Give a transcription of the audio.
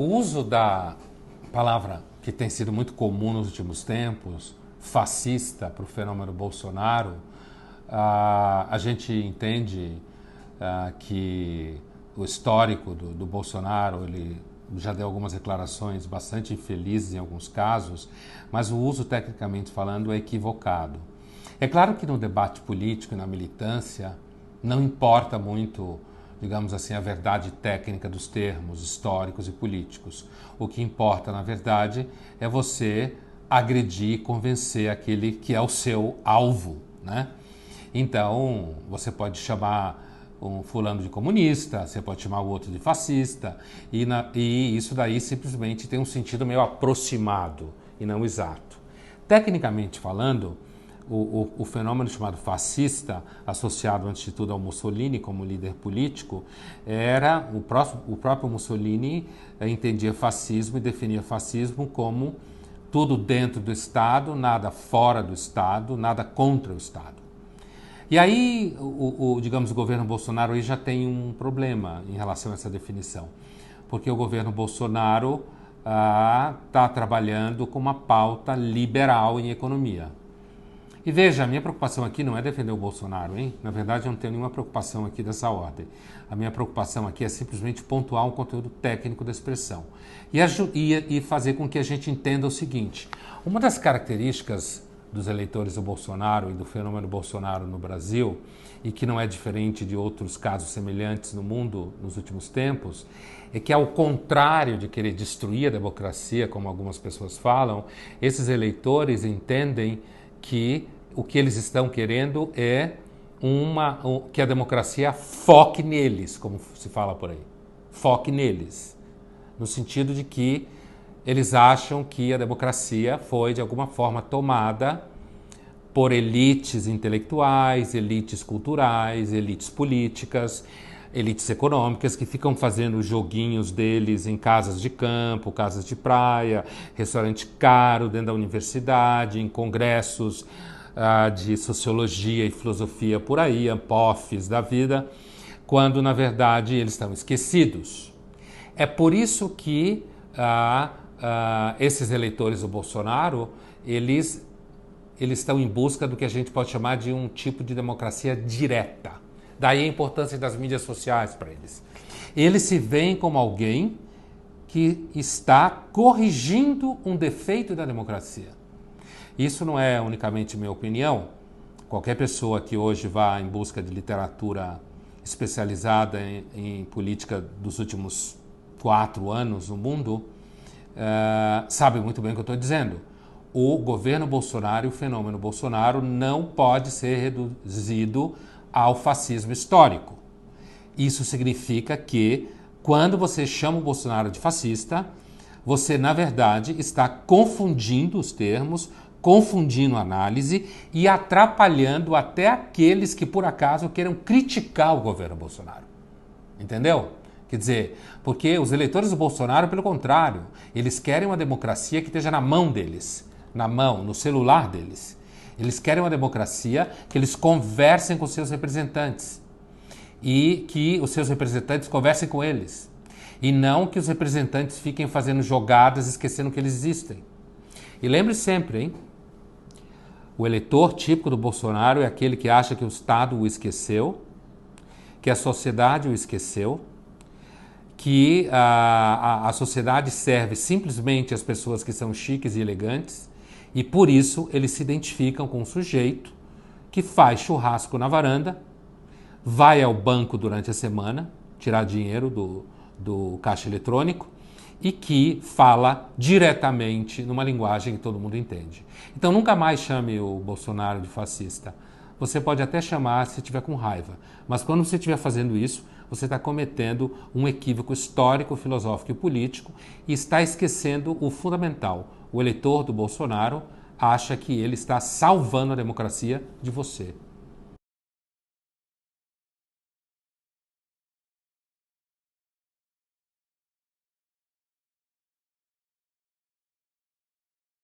O uso da palavra que tem sido muito comum nos últimos tempos, fascista, para o fenômeno Bolsonaro, a gente entende que o histórico do Bolsonaro, ele já deu algumas declarações bastante infelizes em alguns casos, mas o uso, tecnicamente falando, é equivocado. É claro que no debate político e na militância não importa muito, digamos assim, a verdade técnica dos termos históricos e políticos. O que importa, na verdade, é você agredir e convencer aquele que é o seu alvo, né? Então, você pode chamar um fulano de comunista, você pode chamar o outro de fascista, e isso daí simplesmente tem um sentido meio aproximado e não exato. Tecnicamente falando, o fenômeno chamado fascista, associado antes de tudo ao Mussolini como líder político, era o próprio Mussolini entendia fascismo e definia fascismo como tudo dentro do Estado, nada fora do Estado, nada contra o Estado. E aí, digamos, o governo Bolsonaro aí já tem um problema em relação a essa definição, porque o governo Bolsonaro está trabalhando com uma pauta liberal em economia. E veja, a minha preocupação aqui não é defender o Bolsonaro, hein? Na verdade, eu não tenho nenhuma preocupação aqui dessa ordem. A minha preocupação aqui é simplesmente pontuar um conteúdo técnico da expressão e fazer com que a gente entenda o seguinte: uma das características dos eleitores do Bolsonaro e do fenômeno Bolsonaro no Brasil, e que não é diferente de outros casos semelhantes no mundo nos últimos tempos, é que, ao contrário de querer destruir a democracia, como algumas pessoas falam, esses eleitores entendem que o que eles estão querendo é que a democracia foque neles, como se fala por aí. Foque neles. No sentido de que eles acham que a democracia foi, de alguma forma, tomada por elites intelectuais, elites culturais, elites políticas, elites econômicas que ficam fazendo os joguinhos deles em casas de campo, casas de praia, restaurante caro dentro da universidade, em congressos de sociologia e filosofia por aí, ampofes da vida, quando, na verdade, eles estão esquecidos. É por isso que esses eleitores do Bolsonaro, eles estão em busca do que a gente pode chamar de um tipo de democracia direta. Daí a importância das mídias sociais para eles. Eles se veem como alguém que está corrigindo um defeito da democracia. Isso não é unicamente minha opinião. Qualquer pessoa que hoje vá em busca de literatura especializada em política dos últimos 4 anos no mundo, sabe muito bem o que eu estou dizendo. O governo Bolsonaro e o fenômeno Bolsonaro não pode ser reduzido ao fascismo histórico. Isso significa que, quando você chama o Bolsonaro de fascista, você, na verdade, está confundindo os termos, confundindo a análise e atrapalhando até aqueles que, por acaso, queiram criticar o governo Bolsonaro. Entendeu? Quer dizer, porque os eleitores do Bolsonaro, pelo contrário, eles querem uma democracia que esteja na mão deles, no celular deles. Eles querem uma democracia que eles conversem com seus representantes e que os seus representantes conversem com eles. E não que os representantes fiquem fazendo jogadas esquecendo que eles existem. E lembre sempre, hein? O eleitor típico do Bolsonaro é aquele que acha que o Estado o esqueceu, que a sociedade o esqueceu, que a sociedade serve simplesmente às pessoas que são chiques e elegantes, e por isso eles se identificam com um sujeito que faz churrasco na varanda, vai ao banco durante a semana, tirar dinheiro do caixa eletrônico, e que fala diretamente numa linguagem que todo mundo entende. Então nunca mais chame o Bolsonaro de fascista. Você pode até chamar se estiver com raiva, mas quando você estiver fazendo isso, você está cometendo um equívoco histórico, filosófico e político e está esquecendo o fundamental. O eleitor do Bolsonaro acha que ele está salvando a democracia de você.